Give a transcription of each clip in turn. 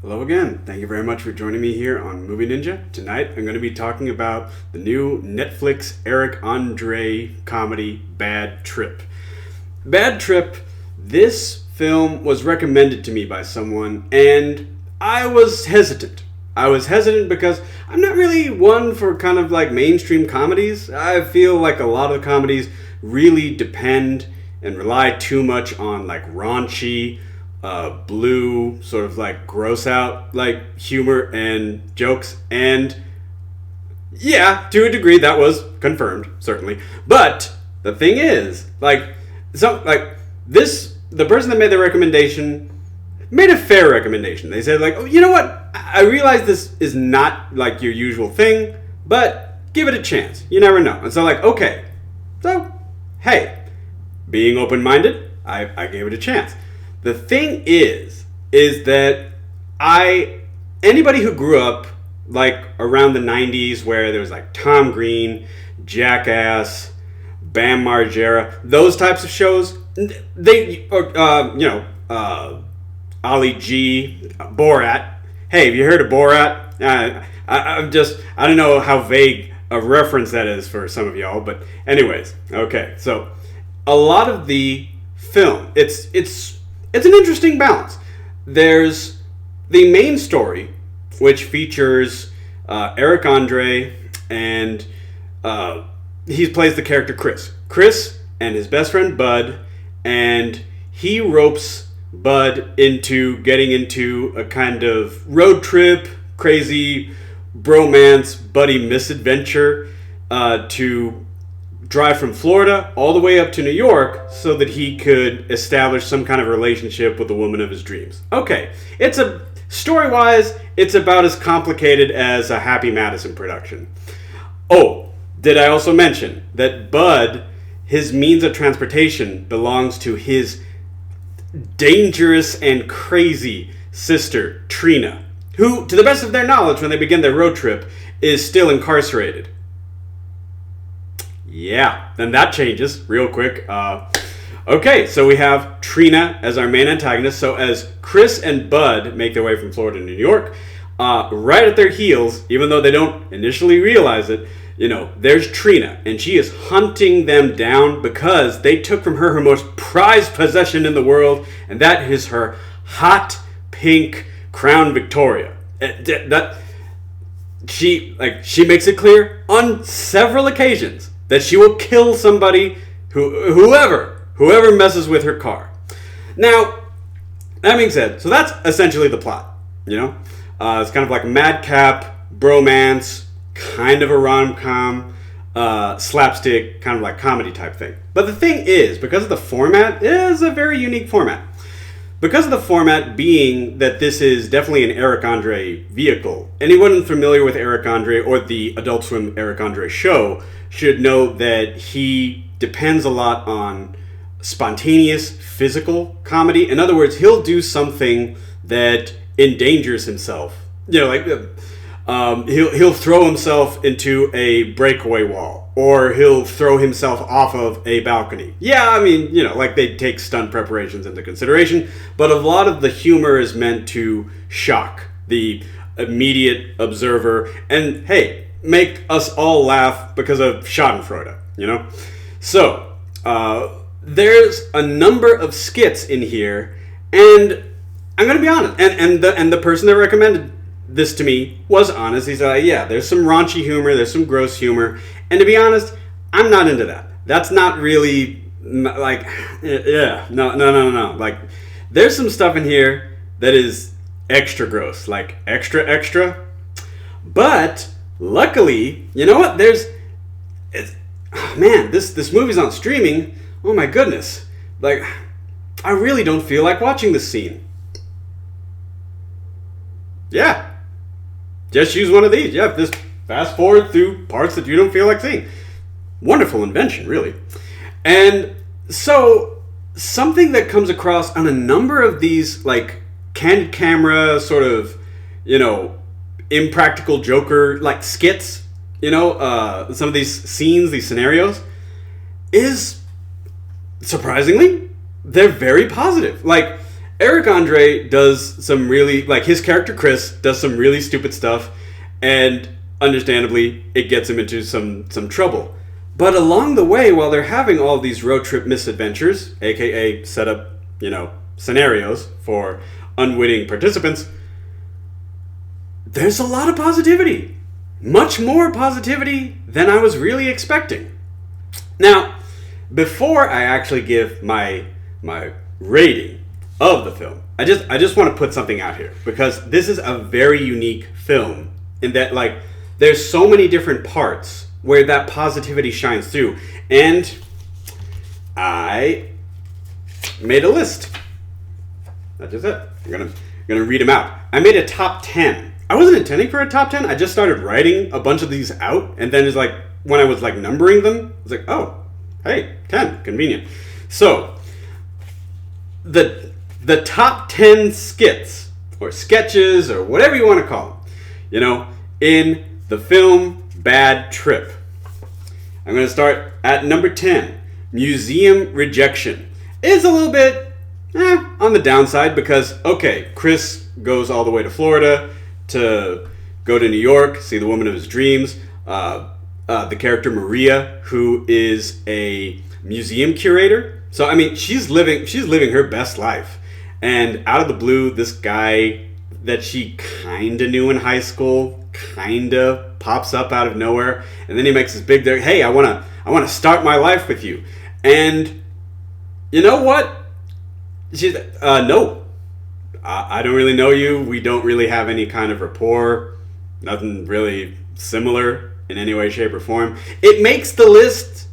Hello again. Thank you very much for joining me here on Movie Ninja. Tonight I'm going to be talking about the new Netflix Eric Andre comedy Bad Trip. Bad Trip, this film was recommended to me by someone and I was hesitant. I was hesitant because I'm not really one for kind of like mainstream comedies. I feel like a lot of comedies really depend and rely too much on like raunchy, blue, sort of like gross out like humor and jokes. And yeah, to a degree that was confirmed, certainly. But the thing is, the person that made the recommendation made a fair recommendation. They said like, oh, you know what? I realize this is not like your usual thing, but give it a chance. You never know. And so like, okay. So, hey, being open-minded, I gave it a chance. The thing is that anybody who grew up like around the 90s where there was like Tom Green, Jackass, Bam Margera, those types of shows, Ali G, Borat. Hey, have you heard of Borat? I don't know how vague a reference that is for some of y'all, but anyways, okay. So a lot of the film, it's an interesting balance. There's the main story, which features Eric Andre, and he plays the character Chris. Chris and his best friend Bud, and he ropes Bud into getting into a kind of road trip, crazy bromance, buddy misadventure to drive from Florida all the way up to New York so that he could establish some kind of relationship with the woman of his dreams. Okay, story-wise, it's about as complicated as a Happy Madison production. Oh, did I also mention that Bud, his means of transportation belongs to his dangerous and crazy sister, Trina, who, to the best of their knowledge, when they begin their road trip, is still incarcerated. Yeah, then that changes real quick. Okay, so we have Trina as our main antagonist. So as Chris and Bud make their way from Florida to New York, right at their heels, even though they don't initially realize it, there's Trina, and she is hunting them down because they took from her most prized possession in the world, and that is her hot pink Crown Victoria. She makes it clear on several occasions that she will kill somebody, whoever messes with her car. Now, that being said, so that's essentially the plot. It's kind of like a madcap bromance, kind of a rom-com, slapstick, kind of like comedy type thing. But the thing is, because of the format, it is a very unique format. Because of the format being that this is definitely an Eric Andre vehicle, anyone familiar with Eric Andre or the Adult Swim Eric Andre show should know that he depends a lot on spontaneous physical comedy. In other words, he'll do something that endangers himself. He'll throw himself into a breakaway wall, or he'll throw himself off of a balcony. Yeah, they take stunt preparations into consideration, but a lot of the humor is meant to shock the immediate observer and, hey, make us all laugh because of Schadenfreude, So, there's a number of skits in here, and I'm going to be honest, and the person that recommended this to me was honest. He said, yeah, there's some raunchy humor, there's some gross humor, and to be honest, I'm not into that. That's not really, no. Like, there's some stuff in here that is extra gross, like extra, but luckily, you know what, this movie's on streaming. Oh my goodness, like, I really don't feel like watching this scene. Yeah. Just use one of these. Yeah, just fast forward through parts that you don't feel like seeing. Wonderful invention, really. And so, something that comes across on a number of these, like, candid camera, sort of, impractical Joker, like, skits, some of these scenes, these scenarios, is, surprisingly, they're very positive. Like, Eric Andre does some really, like, his character Chris does some really stupid stuff, and understandably, it gets him into some trouble. But along the way, while they're having all these road trip misadventures, aka set up, scenarios for unwitting participants, there's a lot of positivity. Much more positivity than I was really expecting. Now, before I actually give my rating of the film, I just want to put something out here, because this is a very unique film in that, like, there's so many different parts where that positivity shines through. And I made a list. That's just it. I'm gonna read them out. I made a top 10. I wasn't intending for a top 10. I just started writing a bunch of these out, and then it's like, when I was like numbering them, I was like, oh, hey, 10, convenient. So, the top 10 skits, or sketches, or whatever you want to call them, in the film Bad Trip. I'm going to start at number 10. Museum Rejection. It's a little bit on the downside, because, okay, Chris goes all the way to Florida to go to New York, see the woman of his dreams. The character Maria, who is a museum curator. So, I mean, she's living her best life. And out of the blue, this guy that she kind of knew in high school kind of pops up out of nowhere, and then he makes this big, hey, I want to start my life with you. And you know what? She's no, I don't really know you. We don't really have any kind of rapport. Nothing really similar in any way, shape, or form. It makes the list.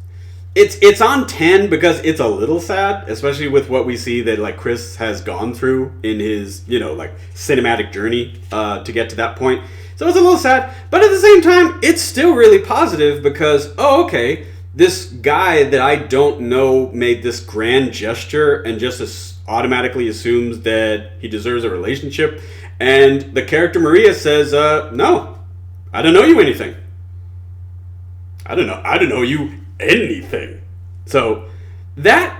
It's on 10 because it's a little sad, especially with what we see that, like, Chris has gone through in his, like, cinematic journey to get to that point. So it's a little sad, but at the same time, it's still really positive because, oh, okay, this guy that I don't know made this grand gesture and just automatically assumes that he deserves a relationship. And the character Maria says, no, I don't know you anything. I don't know you anything. So that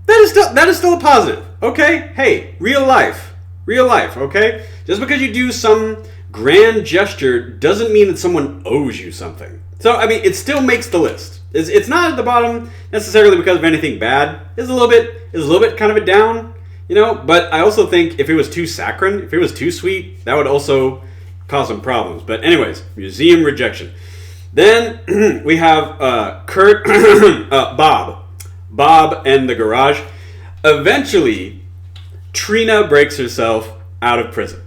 is still a positive. Okay? Hey, real life, okay? Just because you do some grand gesture doesn't mean that someone owes you something. So, I mean, it still makes the list. It's not at the bottom necessarily because of anything bad. It's a little bit kind of a down, but I also think if it was too saccharine, if it was too sweet, that would also cause some problems. But anyways, Museum Rejection. Then we have Kurt, Bob and the Garage. Eventually, Trina breaks herself out of prison.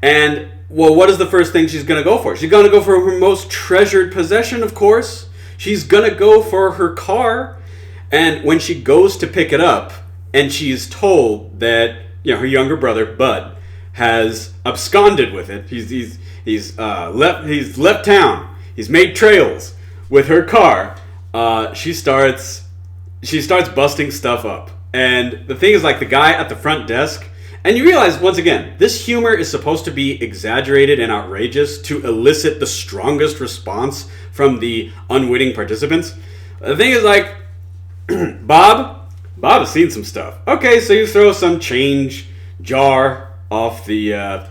And, well, what is the first thing she's going to go for? She's going to go for her most treasured possession, of course. She's going to go for her car. And when she goes to pick it up, and she's told that, her younger brother, Bud, has absconded with it. He's left town. He's made trails with her car. She starts busting stuff up. And the thing is, like, the guy at the front desk, and you realize, once again, this humor is supposed to be exaggerated and outrageous to elicit the strongest response from the unwitting participants. The thing is, like, Bob has seen some stuff. Okay, so you throw some change jar off the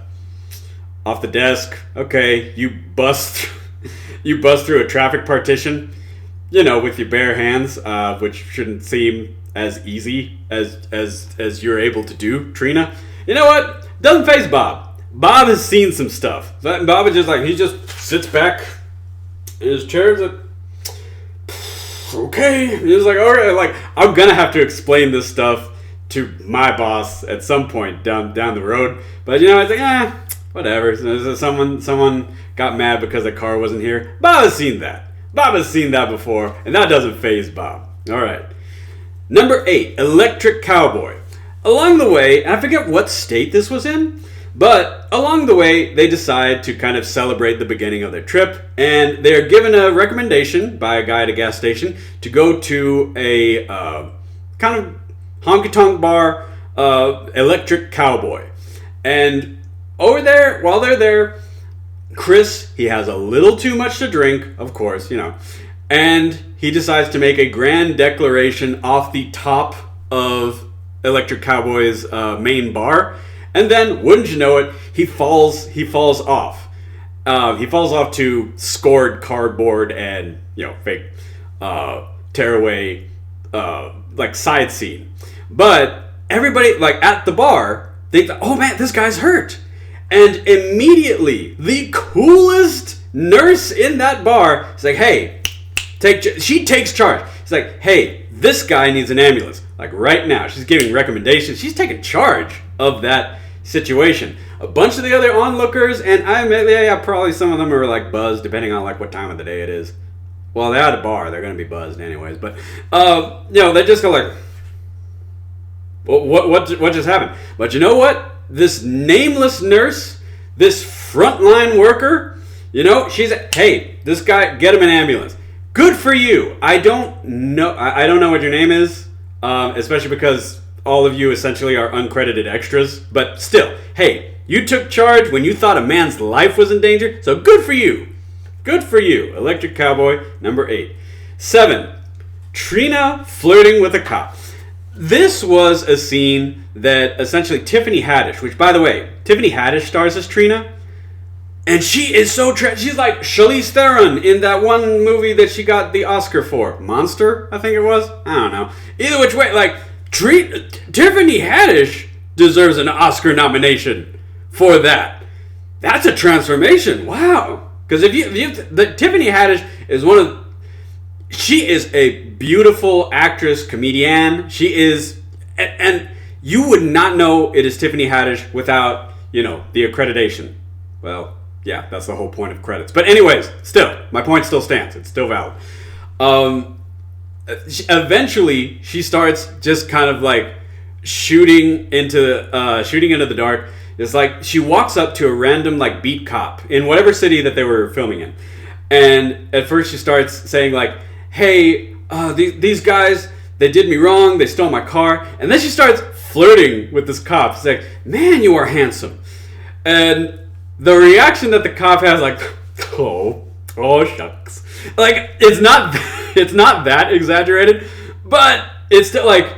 desk. Okay, you bust through a traffic partition, with your bare hands, which shouldn't seem as easy as you're able to do, Trina. You know what? Doesn't faze Bob. Bob has seen some stuff. Bob is just like, he just sits back in his chair. Like, okay. He's like, all right, like, I'm gonna have to explain this stuff to my boss at some point down the road. But it's like, whatever. Someone got mad because the car wasn't here. Bob has seen that. Bob has seen that before, and that doesn't faze Bob. All right. Number 8, Electric Cowboy. Along the way, and I forget what state this was in, but along the way, they decide to kind of celebrate the beginning of their trip, and they're given a recommendation by a guy at a gas station to go to a kind of honky-tonk bar, Electric Cowboy. And over there, while they're there, Chris, he has a little too much to drink, of course, and he decides to make a grand declaration off the top of Electric Cowboy's main bar, and then wouldn't you know it, he falls off. He falls off to scored cardboard and fake tearaway like side scene. But everybody like at the bar, they thought, oh man, this guy's hurt. And immediately, the coolest nurse in that bar is like, hey, she takes charge. She's like, hey, this guy needs an ambulance. Like right now. She's giving recommendations. She's taking charge of that situation. A bunch of the other onlookers, and probably some of them are like buzzed, depending on like what time of the day it is. Well, they're at a bar. They're going to be buzzed anyways. But, they just go like, well, what just happened? But you know what? This nameless nurse, this frontline worker, she's hey, this guy, get him an ambulance. Good for you. I don't know what your name is, especially because all of you essentially are uncredited extras. But still, hey, you took charge when you thought a man's life was in danger. So good for you. Good for you. Electric Cowboy, number 8. 7, Trina flirting with a cop. This was a scene that essentially Tiffany Haddish, which by the way, Tiffany Haddish stars as Trina. And she is so she's like Charlize Theron in that one movie that she got the Oscar for. Monster, I think it was. I don't know. Either which way, like Tiffany Haddish deserves an Oscar nomination for that. That's a transformation. Wow. Because Tiffany Haddish is she is a beautiful actress, comedian. She is, and you would not know it is Tiffany Haddish without, the accreditation. Well, yeah, that's the whole point of credits. But anyways, still, my point still stands. It's still valid. Eventually, she starts just kind of like shooting into the dark. It's like she walks up to a random like beat cop in whatever city that they were filming in. And at first she starts saying like, hey, these guys, they did me wrong. They stole my car. And then she starts flirting with this cop. She's like, man, you are handsome. And the reaction that the cop has, like, oh shucks. Like, it's not that exaggerated, but it's still like,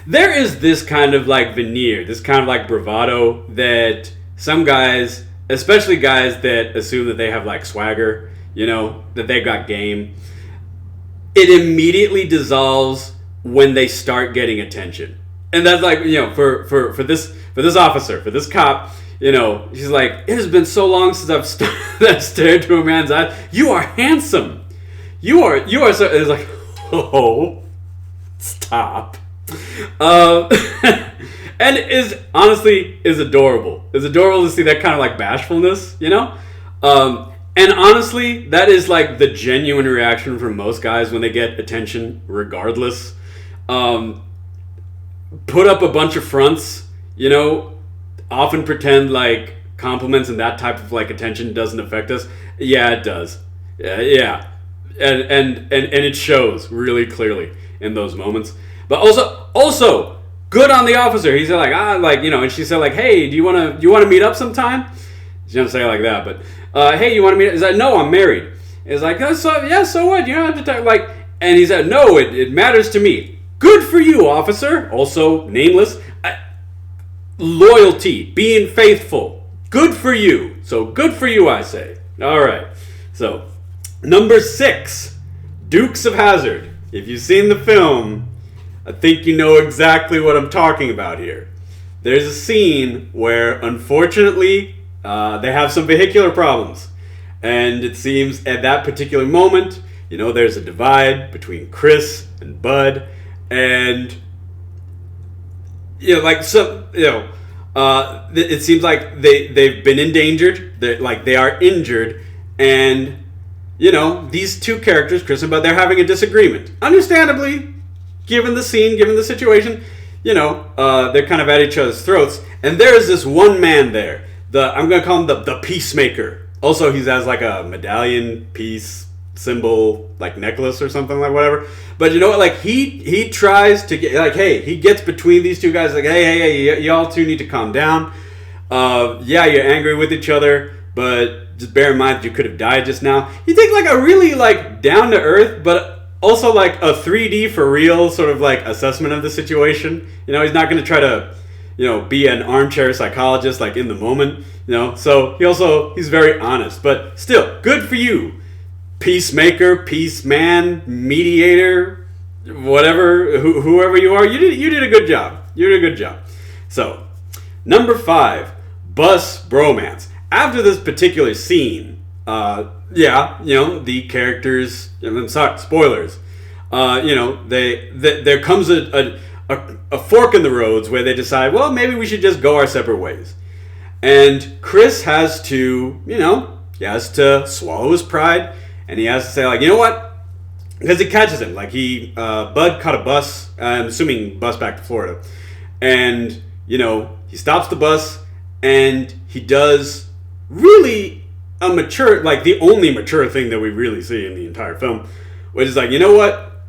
there is this kind of like veneer, this kind of like bravado that some guys, especially guys that assume that they have like swagger, that they got game, it immediately dissolves when they start getting attention. And that's like, for this officer, for this cop, she's like, it has been so long since I've stared to a man's eyes. You are handsome. You are so, it's like, oh, stop. And it honestly is adorable. It's adorable to see that kind of like bashfulness, and honestly, that is like the genuine reaction from most guys when they get attention, regardless. Put up a bunch of fronts, often pretend like compliments and that type of like attention doesn't affect us. Yeah, it does. Yeah. And it shows really clearly in those moments. But also good on the officer. He's like, and she said like, hey, do you want to meet up sometime? She doesn't say it like that, but hey, you want to meet up? He's like, no, I'm married. He's like, so what? You don't have to talk like, and he said, no, it matters to me. Good for you, officer. Also nameless. Loyalty, being faithful. Good for you. So good for you, I say. All right. So number 6, Dukes of Hazzard. If you've seen the film, I think you know exactly what I'm talking about here. There's a scene where, unfortunately, they have some vehicular problems. And it seems at that particular moment, there's a divide between Chris and Bud. And, it seems like they've been endangered. They are injured. And, these two characters, Chris and Bud, they're having a disagreement. Understandably, given the scene, given the situation, they're kind of at each other's throats. And there is this one man there. I'm going to call him the peacemaker. Also, he has like a medallion peace symbol, like necklace or something, like whatever. But you know what? Like he tries to get like, hey, he gets between these two guys. Like, hey, y'all two need to calm down. Yeah, you're angry with each other, but just bear in mind that you could have died just now. He takes like a really like down to earth, but also like a 3D for real sort of like assessment of the situation. You know, he's not going to try to, be an armchair psychologist like in the moment. So he's very honest, but still good for you, peacemaker, peace man, mediator, whatever, whoever you are. You did a good job. You did a good job. So, number 5, bus bromance. After this particular scene, the characters. I'm sorry, spoilers. There comes a fork in the roads where they decide, well, maybe we should just go our separate ways. And Chris has to, he has to swallow his pride, and he has to say, like, you know what? Because it catches him. Like, Bud caught a bus, I'm assuming bus back to Florida. And, he stops the bus, and he does really a mature, like the only mature thing that we really see in the entire film, which is like, you know what?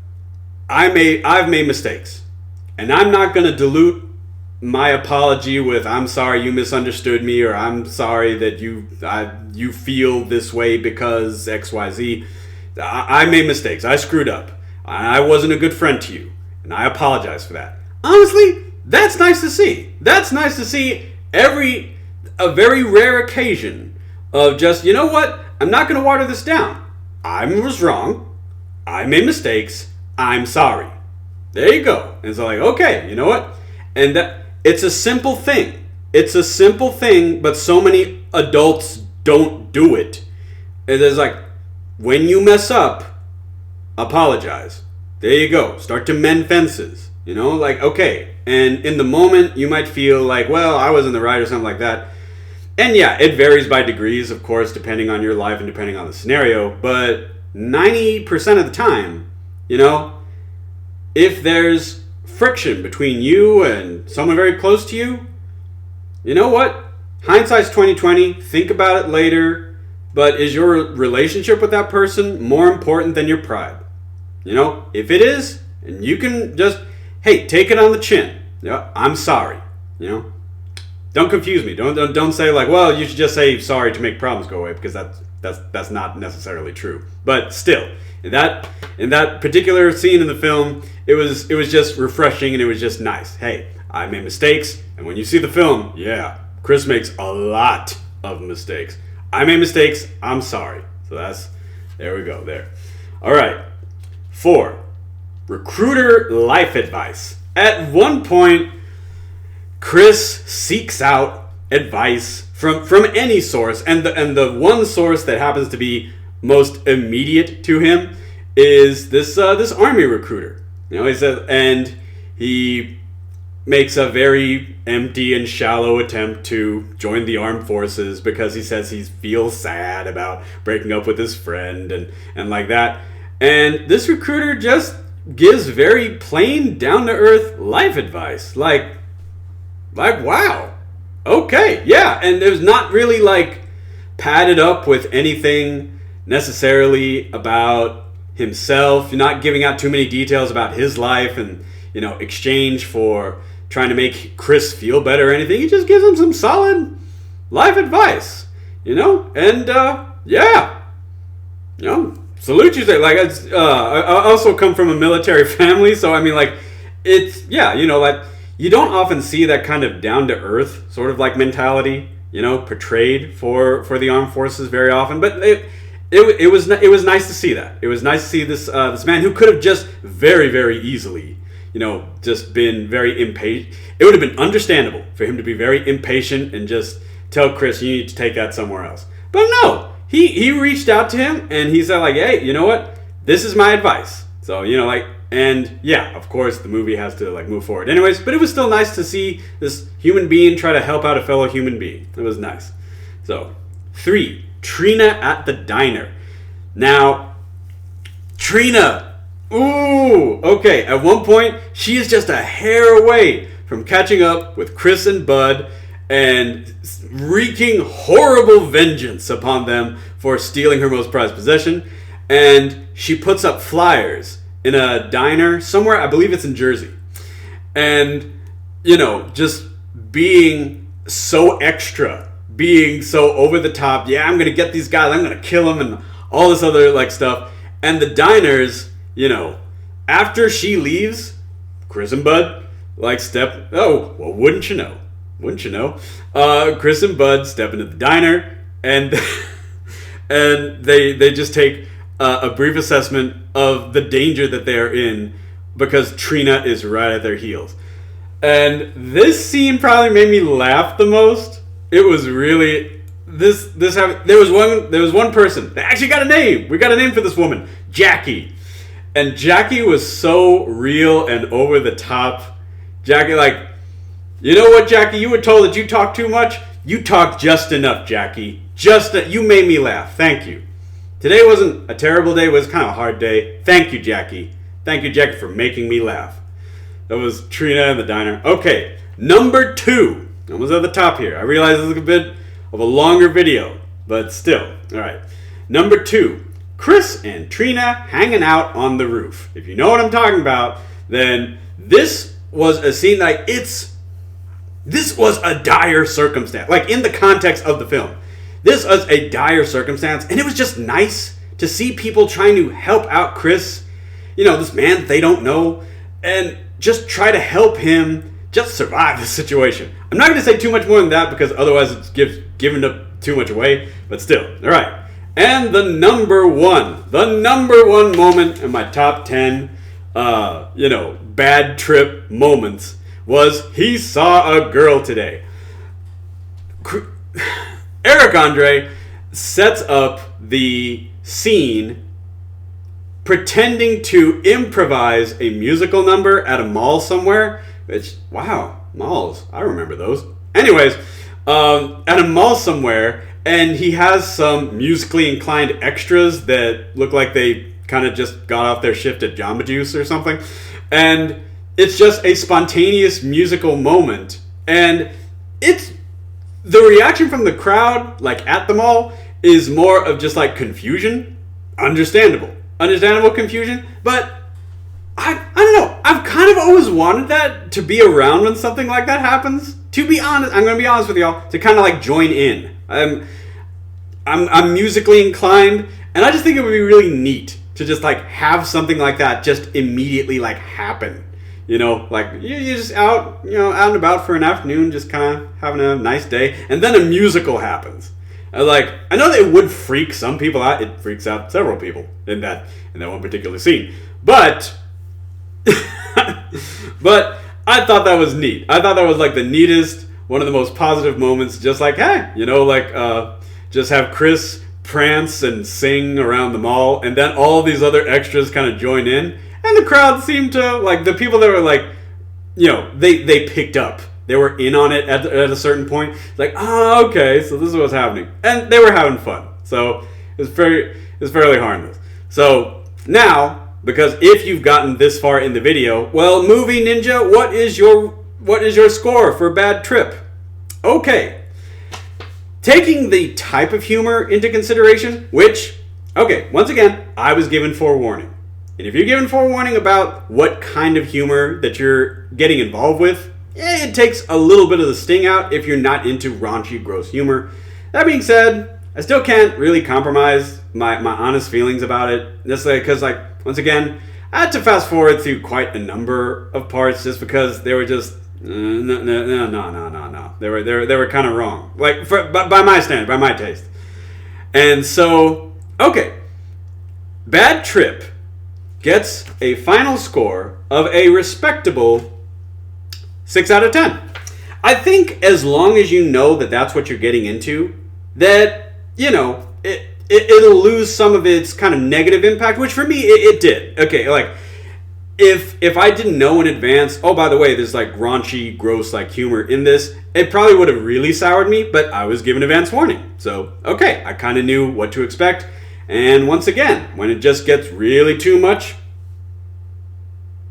I've made mistakes. And I'm not going to dilute my apology with, I'm sorry you misunderstood me, or I'm sorry that you feel this way because XYZ. I made mistakes. I screwed up. I wasn't a good friend to you. And I apologize for that. Honestly, that's nice to see. That's nice to see a very rare occasion of just, you know what? I'm not going to water this down. I was wrong. I made mistakes. I'm sorry. There you go. And it's like, okay, you know what? And it's a simple thing. It's a simple thing, but so many adults don't do it. And it's like, when you mess up, apologize. There you go. Start to mend fences. Like, okay. And in the moment, you might feel like, well, I was in the right or something like that. And yeah, it varies by degrees, of course, depending on your life and depending on the scenario. But 90% of the time, if there's friction between you and someone very close to you, you know what? Hindsight's 20/20. Think about it later. But is your relationship with that person more important than your pride? If it is, and you can just, hey, take it on the chin. I'm sorry. Don't confuse me. Don't say like, well, you should just say sorry to make problems go away, because that's not necessarily true. But still, in that particular scene in the film, it was just refreshing, and it was just nice. Hey, I made mistakes, and when you see the film, yeah, Chris makes a lot of mistakes. I made mistakes. I'm sorry. So there we go there. All right. 4, recruiter life advice. At one point, Chris seeks out advice from any source, and the one source that happens to be most immediate to him is this army recruiter. He says, and he makes a very empty and shallow attempt to join the armed forces because he says he feels sad about breaking up with his friend and like that. And this recruiter just gives very plain, down-to-earth life advice. Like, wow. Okay, yeah. And it was not really like padded up with anything necessarily about himself. You're not giving out too many details about his life and, exchange for trying to make Chris feel better or anything. He just gives him some solid life advice, and salute you. Like, I also come from a military family, so I mean, like, it's, like, you don't often see that kind of down-to-earth sort of like mentality, portrayed for the armed forces very often. But it was nice to see that. It was nice to see this man who could have just very, very easily, just been very impatient. It would have been understandable for him to be very impatient and just tell Chris, you need to take that somewhere else. But no, he reached out to him and he said, like, hey, you know what? This is my advice. So, and yeah, of course the movie has to like move forward anyways, but it was still nice to see this human being try to help out a fellow human being. It was nice. So, 3, Trina at the diner. Now, Trina, ooh, okay, at one point, she is just a hair away from catching up with Chris and Bud and wreaking horrible vengeance upon them for stealing her most prized possession. And she puts up flyers in a diner somewhere, I believe it's in Jersey. And, just being so extra, being so over the top, yeah, I'm going to get these guys, I'm going to kill them, and all this other, like, stuff. And the diners, after she leaves, Chris and Bud wouldn't you know? Chris and Bud step into the diner, and and they just take a brief assessment of the danger that they are in because Trina is right at their heels. And this scene probably made me laugh the most. It was really there was one person that actually got a name. We got a name for this woman, Jackie. And Jackie was so real and over the top. Jackie, you know what, Jackie? You were told that you talk too much. You talk just enough, Jackie. You made me laugh. Thank you. Today wasn't a terrible day. It was kind of a hard day. Thank you, Jackie. Thank you, Jackie, for making me laugh. That was Trina in the diner. Okay, number 2. Almost at the top here. I realize this is a bit of a longer video, but still. All right. Number 2. Chris and Trina hanging out on the roof. If you know what I'm talking about, then this was a scene this was a dire circumstance. In the context of the film. This was a dire circumstance, and it was just nice to see people trying to help out Chris, this man they don't know, and just try to help him just survive the situation. I'm not going to say too much more than that because otherwise it's giving up too much away, but still. All right. And the number one moment in my top 10, bad trip moments was he saw a girl today. Eric Andre sets up the scene pretending to improvise a musical number at a mall somewhere. Which, wow, malls. I remember those. Anyways, at a mall somewhere, and he has some musically inclined extras that look like they kind of just got off their shift at Jamba Juice or something. And it's just a spontaneous musical moment. And it's the reaction from the crowd, at the mall, is more of just confusion. Understandable confusion, but I don't know. I've kind of always wanted that to be around when something like that happens. To be honest, I'm going to be honest with y'all, to kind of join in. I'm musically inclined, and I just think it would be really neat to just have something like that just immediately happen. You're just out, out and about for an afternoon, just kind of having a nice day, and then a musical happens. I know that it would freak some people out. It freaks out several people in that one particular scene. But but I thought that was neat. I thought that was the neatest, one of the most positive moments. Just just have Chris prance and sing around the mall, and then all these other extras kind of join in, and the crowd seemed to the people that were they picked up. They were in on it at a certain point. Okay, so this is what's happening. And they were having fun. So it's fairly harmless. So now, because if you've gotten this far in the video, well, Movie Ninja, what is your score for Bad Trip? Okay. Taking the type of humor into consideration, once again, I was given forewarning. And if you're given forewarning about what kind of humor that you're getting involved with, it takes a little bit of the sting out if you're not into raunchy, gross humor. That being said, I still can't really compromise my honest feelings about it. Just because, once again, I had to fast forward through quite a number of parts just because they were just no. They were kind of wrong. By my standard, by my taste. And so, okay, Bad Trip gets a final score of a respectable 6 out of 10. I think as long as you know that that's what you're getting into, that, it'll lose some of its kind of negative impact, which for me, it did. Okay, if I didn't know in advance, oh, by the way, there's raunchy, gross, humor in this, it probably would have really soured me, but I was given advance warning. So, okay, I kind of knew what to expect. And once again, when it just gets really too much,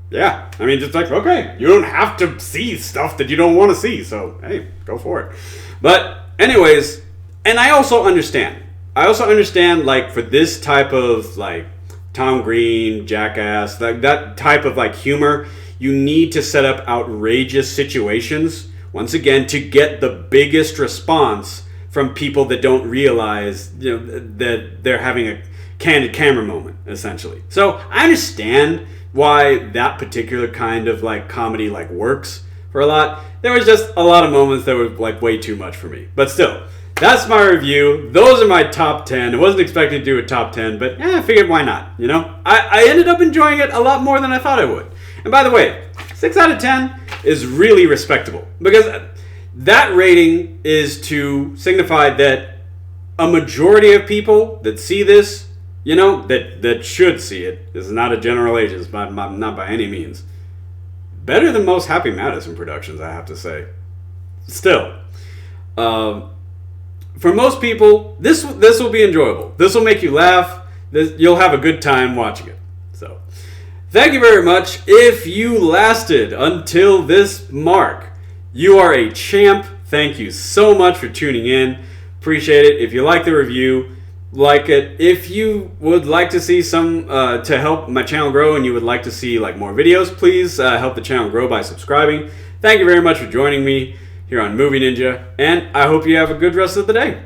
yeah, just okay, you don't have to see stuff that you don't want to see, so, hey, go for it. But, anyways, and I also understand, for this type of, Tom Green, Jackass, that type of, humor, you need to set up outrageous situations, once again, to get the biggest response from people that don't realize, that they're having a candid camera moment, essentially. So I understand why that particular kind of like comedy like works for a lot. There was just a lot of moments that were like way too much for me. But still, that's my review. Those are my top 10. I wasn't expecting to do a top 10, but I figured why not, you know? I ended up enjoying it a lot more than I thought I would. And by the way, 6 out of 10 is really respectable, because that rating is to signify that a majority of people that see this, you know, that should see it, this is not a generalization, not by any means, better than most Happy Madison productions, I have to say. Still, for most people, this will be enjoyable. This will make you laugh. You'll have a good time watching it. So, thank you very much. If you lasted until this mark, you are a champ. Thank you so much for tuning in. Appreciate it. If you like the review, like it. If you would like to see some to help my channel grow, and you would like to see like more videos, please help the channel grow by subscribing. Thank you very much for joining me here on Movie Ninja, and I hope you have a good rest of the day.